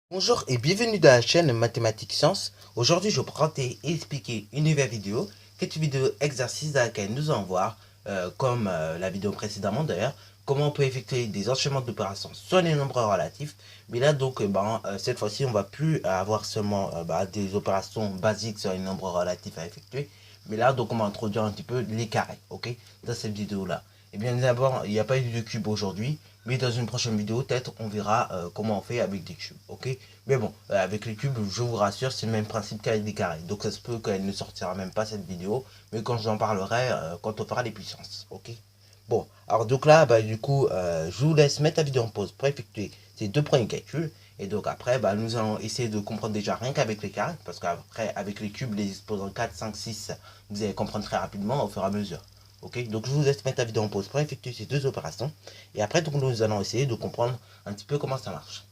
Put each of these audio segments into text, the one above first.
Bonjour et bienvenue dans la chaîne Mathématiques Sciences. Aujourd'hui, je vais présenter et expliquer une nouvelle vidéo, qui est une vidéo exercice dans laquelle nous allons voir, comme la vidéo précédemment d'ailleurs, comment on peut effectuer des enchaînements d'opérations sur les nombres relatifs. Mais là, donc, cette fois-ci, on va plus avoir seulement des opérations basiques sur les nombres relatifs à effectuer. Mais là, donc, on va introduire un petit peu les carrés, ok, dans cette vidéo-là. Et bien d'abord, il n'y a pas eu de cube aujourd'hui, mais dans une prochaine vidéo, peut-être, on verra comment on fait avec des cubes, ok. Mais bon, avec les cubes, je vous rassure, c'est le même principe qu'avec des carrés. Donc ça se peut qu'elle ne sortira même pas cette vidéo, mais quand j'en parlerai, quand on fera les puissances, ok. Bon, alors donc là, du coup, je vous laisse mettre la vidéo en pause pour effectuer ces deux premiers calculs. Et donc après, nous allons essayer de comprendre déjà rien qu'avec les carrés, parce qu'après, avec les cubes, les exposants 4, 5, 6, vous allez comprendre très rapidement au fur et à mesure. Ok, donc je vous laisse mettre la vidéo en pause pour effectuer ces deux opérations. Et après, donc, nous allons essayer de comprendre un petit peu comment ça marche.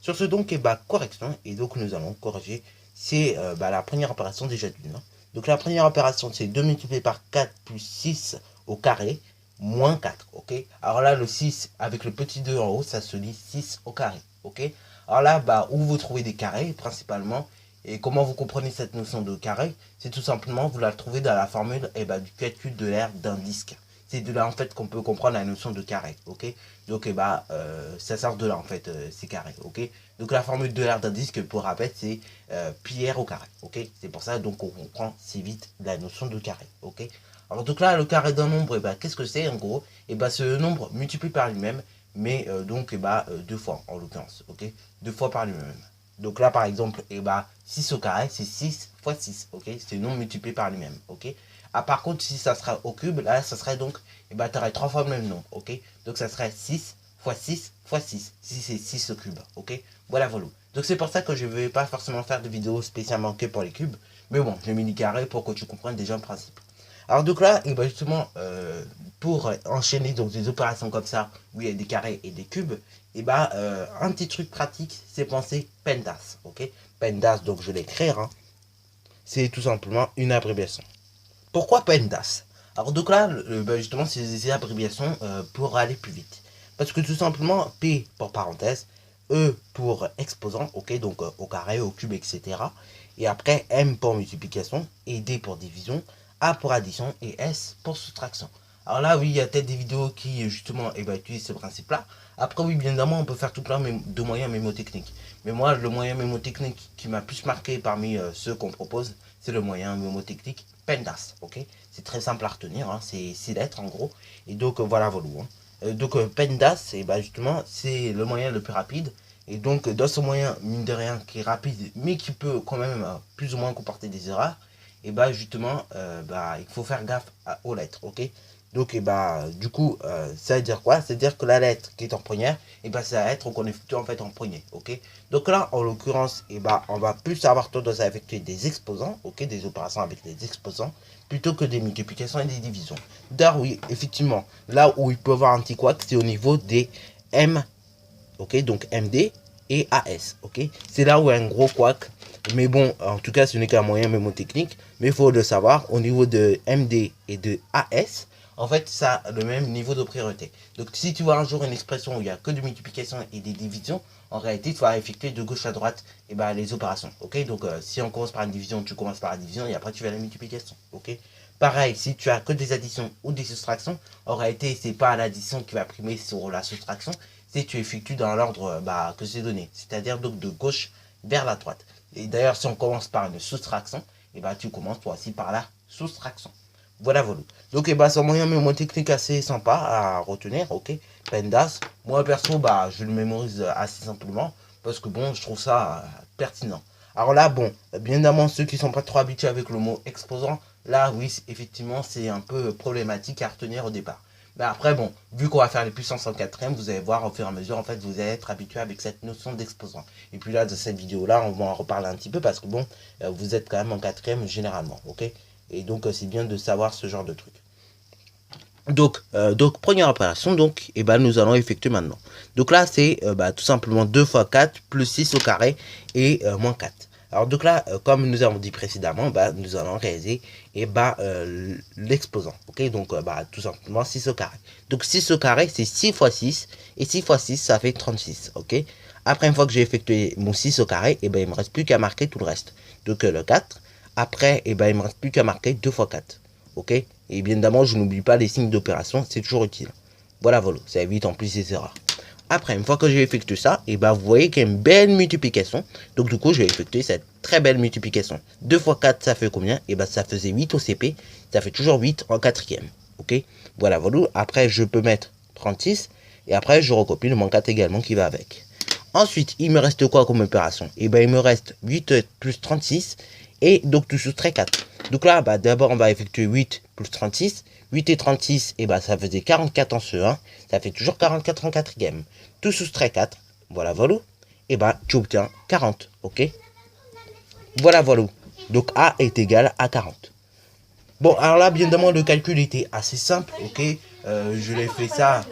Sur ce donc, correction, et donc nous allons corriger, c'est la première opération déjà d'une. Donc la première opération, c'est 2 multiplié par 4 plus 6 au carré, moins 4, ok. Alors là, le 6 avec le petit 2 en haut, ça se lit 6 au carré, ok. Alors là, où vous trouvez des carrés, principalement, et comment vous comprenez cette notion de carré, c'est tout simplement, vous la trouvez dans la formule du calcul de l'aire d'un disque. C'est de là en fait qu'on peut comprendre la notion de carré, ok. Donc ça sort de là en fait, ces carrés, ok. Donc la formule de l'aire d'un disque, pour rappel, c'est pi r au carré, ok. C'est pour ça donc on comprend si vite la notion de carré, ok. Alors donc là, le carré d'un nombre, qu'est-ce que c'est en gros? C'est le nombre multiplié par lui-même, mais deux fois en l'occurrence, ok. Deux fois par lui-même. Donc là, par exemple, 6 au carré, c'est 6 fois 6, ok. C'est le nombre multiplié par lui-même, ok. Ah, par contre, si ça sera au cube, là, ça serait donc, tu aurais trois fois le même nombre, ok. Donc ça serait 6 fois 6 fois 6, si c'est 6 au cube, ok. Voilà, voilà. Donc c'est pour ça que je ne vais pas forcément faire de vidéo spécialement que pour les cubes, mais bon, j'ai mis les carrés pour que tu comprennes déjà le principe. Alors donc là, justement, pour enchaîner donc des opérations comme ça, où il y a des carrés et des cubes, un petit truc pratique, c'est penser PEMDAS, ok. PEMDAS, donc je vais l'écrire, hein. C'est tout simplement une abréviation. Pourquoi PEMDAS? Alors donc là, justement, c'est des abréviations pour aller plus vite. Parce que tout simplement, P pour parenthèse, E pour exposant, ok, donc au carré, au cube, etc. Et après, M pour multiplication, et D pour division, A pour addition, et S pour soustraction. Alors là, oui, il y a peut-être des vidéos qui, justement, utilisent ce principe-là. Après, oui, bien évidemment, on peut faire tout plein de moyens mémotechniques. Mais moi, le moyen mémotechnique qui m'a plus marqué parmi ceux qu'on propose, c'est le moyen mémotechnique PEMDAS, ok. C'est très simple à retenir, hein, c'est 6 lettres en gros. Et donc voilà, voilà. PEMDAS, justement, c'est le moyen le plus rapide. Et donc dans ce moyen, mine de rien, qui est rapide, mais qui peut quand même plus ou moins comporter des erreurs, justement, il faut faire gaffe aux lettres, ok. Donc du coup, ça veut dire quoi? Ça veut dire que la lettre qui est en première, c'est la lettre qu'on effectue en fait en premier, ok. Donc là, en l'occurrence, on va plus avoir tendance à effectuer des exposants, ok, des opérations avec des exposants, plutôt que des multiplications et des divisions. D'ailleurs, oui, effectivement, là où il peut y avoir un petit couac, c'est au niveau des M, ok, donc MD et AS, ok. C'est là où il y a un gros couac, mais bon, en tout cas, ce n'est qu'un moyen mémotechnique, mais il faut le savoir, au niveau de MD et de AS, en fait, ça a le même niveau de priorité. Donc, si tu vois un jour une expression où il n'y a que de multiplication et des divisions, en réalité, tu vas effectuer de gauche à droite les opérations. Ok. Donc, si on commence par une division, tu commences par la division et après tu vas à la multiplication. Ok. Pareil, si tu as que des additions ou des soustractions, en réalité, c'est pas l'addition qui va primer sur la soustraction, c'est tu effectues dans l'ordre que c'est donné, c'est-à-dire donc de gauche vers la droite. Et d'ailleurs, si on commence par une soustraction, tu commences toi aussi par la soustraction. Voilà, voilà. Donc, c'est un moyen mémotechnique assez sympa à retenir, ok. PEMDAS, moi perso, je le mémorise assez simplement, parce que bon, je trouve ça pertinent. Alors là, bon, bien évidemment, ceux qui sont pas trop habitués avec le mot exposant, là, oui, effectivement, c'est un peu problématique à retenir au départ. Mais après, bon, vu qu'on va faire les puissances en quatrième, vous allez voir au fur et à mesure, en fait, vous allez être habitué avec cette notion d'exposant. Et puis là, de cette vidéo-là, on va en reparler un petit peu parce que bon, vous êtes quand même en quatrième généralement, ok. Et donc, c'est bien de savoir ce genre de truc. Donc première opération, nous allons effectuer maintenant. Donc là, c'est tout simplement 2 fois 4 plus 6 au carré et moins 4. Alors donc là, comme nous avons dit précédemment, nous allons réaliser l'exposant. Ok, donc tout simplement 6 au carré. Donc 6 au carré, c'est 6 fois 6. Et 6 fois 6, ça fait 36. Ok. Après, une fois que j'ai effectué mon 6 au carré, et ben il me reste plus qu'à marquer tout le reste. Donc le 4. Après, et ben il me reste plus qu'à marquer 2 fois 4. Ok. Et bien évidemment, je n'oublie pas les signes d'opération, c'est toujours utile. Voilà, voilà, ça évite en plus les erreurs. Après, une fois que j'ai effectué ça, et ben vous voyez qu'il y a une belle multiplication. Donc du coup, j'ai effectué cette très belle multiplication. 2 fois 4, ça fait combien? Et ben ça faisait 8 au CP. Ça fait toujours 8 en quatrième. Ok. Voilà, voilà. Après, je peux mettre 36. Et après, je recopie le moins 4 également qui va avec. Ensuite, il me reste quoi comme opération? Et ben il me reste 8 plus 36. Et donc tu soustrais 4. Donc là, bah, d'abord, on va effectuer 8 plus 36. 8 et 36, et bah, ça faisait 44 en CE1. Ça fait toujours 44 en quatrième. Tu soustrais 4. Voilà, voilà. Et bah, tu obtiens 40. Ok. Voilà, voilà. Donc A est égal à 40. Bon, alors là, bien évidemment, le calcul était assez simple. Ok. Je l'ai fait ça.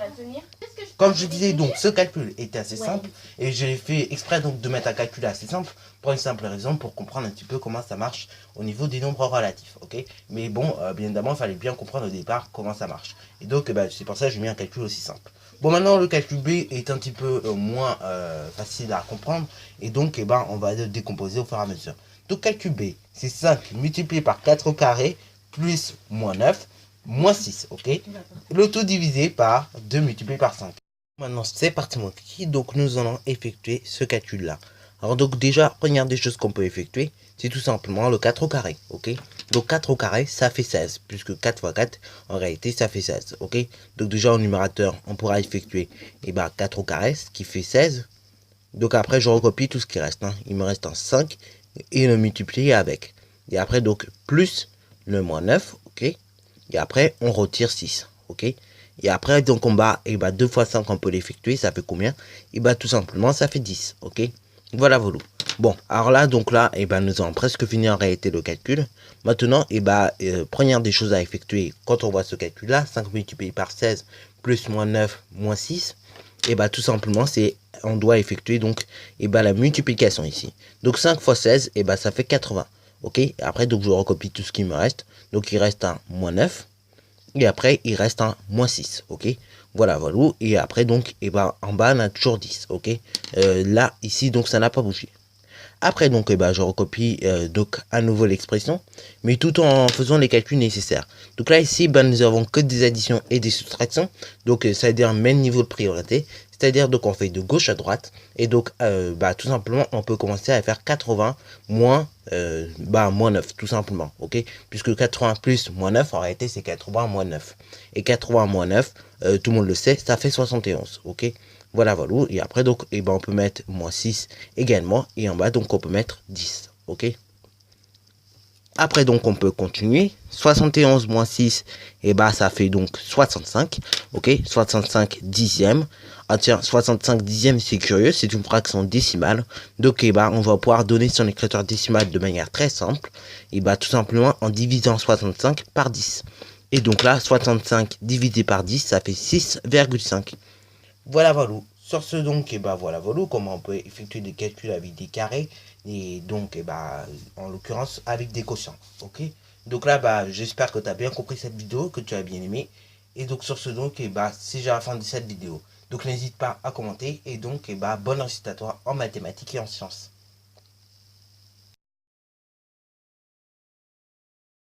Comme je disais, donc ce calcul était assez simple et j'ai fait exprès donc de mettre un calcul assez simple pour une simple raison, pour comprendre un petit peu comment ça marche au niveau des nombres relatifs, ok. Mais bon, bien évidemment, il fallait bien comprendre au départ comment ça marche. Et donc, c'est pour ça que j'ai mis un calcul aussi simple. Bon, maintenant, le calcul B est un petit peu moins facile à comprendre et donc, on va le décomposer au fur et à mesure. Donc, calcul B, c'est 5 multiplié par 4 au carré plus moins 9 moins 6, ok. Le tout divisé par 2 multiplié par 5. Maintenant, c'est parti mon kiki, donc nous allons effectuer ce calcul-là. Alors donc déjà, première des choses qu'on peut effectuer, c'est tout simplement le 4 au carré, ok. Donc 4 au carré, ça fait 16, puisque 4 fois 4, en réalité, ça fait 16, ok. Donc déjà, au numérateur, on pourra effectuer 4 au carré, ce qui fait 16. Donc après, je recopie tout ce qui reste, hein. Il me reste un 5, et le multiplier avec. Et après, donc, plus le moins 9, ok. Et après, on retire 6, ok. Et après, donc, on bat, 2 fois 5, on peut l'effectuer, ça fait combien? Tout simplement, ça fait 10, ok. Voilà, voilà. Bon, alors là, donc là, nous avons presque fini en réalité le calcul. Maintenant, première des choses à effectuer quand on voit ce calcul-là, 5 multiplié par 16, plus moins 9, moins 6, tout simplement, c'est, on doit effectuer donc, la multiplication ici. Donc 5 fois 16, ça fait 80, ok. Après, donc, je recopie tout ce qui me reste. Donc, il reste un moins 9. Et après, il reste un moins 6, ok. Voilà, voilà. Et après, donc, en bas, on a toujours 10, ok. Là, ici, donc, ça n'a pas bougé. Après, donc, je recopie donc à nouveau l'expression, mais tout en faisant les calculs nécessaires. Donc là, ici, nous avons que des additions et des soustractions. Donc, ça veut dire un même niveau de priorité. C'est-à-dire, donc, on fait de gauche à droite. Et donc, tout simplement, on peut commencer à faire 80 moins, moins 9, tout simplement, ok. Puisque 80 plus moins 9, en réalité, c'est 80 moins 9. Et 80 moins 9, tout le monde le sait, ça fait 71, ok. Voilà, voilà. Et après, donc, on peut mettre moins 6 également. Et en bas, donc, on peut mettre 10, ok. Après, donc, on peut continuer. 71 moins 6, ça fait donc 65, ok. 65 dixièmes. Ah tiens, 65 dixièmes, c'est curieux, c'est une fraction décimale. Donc, on va pouvoir donner son écriture décimale de manière très simple. Tout simplement en divisant 65 par 10. Et donc là, 65 divisé par 10, ça fait 6,5. Voilà, voilà. Sur ce donc, voilà, voilà comment on peut effectuer des calculs avec des carrés et donc, en l'occurrence, avec des quotients, ok. Donc là, j'espère que tu as bien compris cette vidéo, que tu as bien aimé. Et donc, sur ce donc, c'est déjà la fin de cette vidéo. Donc, n'hésite pas à commenter et donc, bonne réussite à toi en mathématiques et en sciences.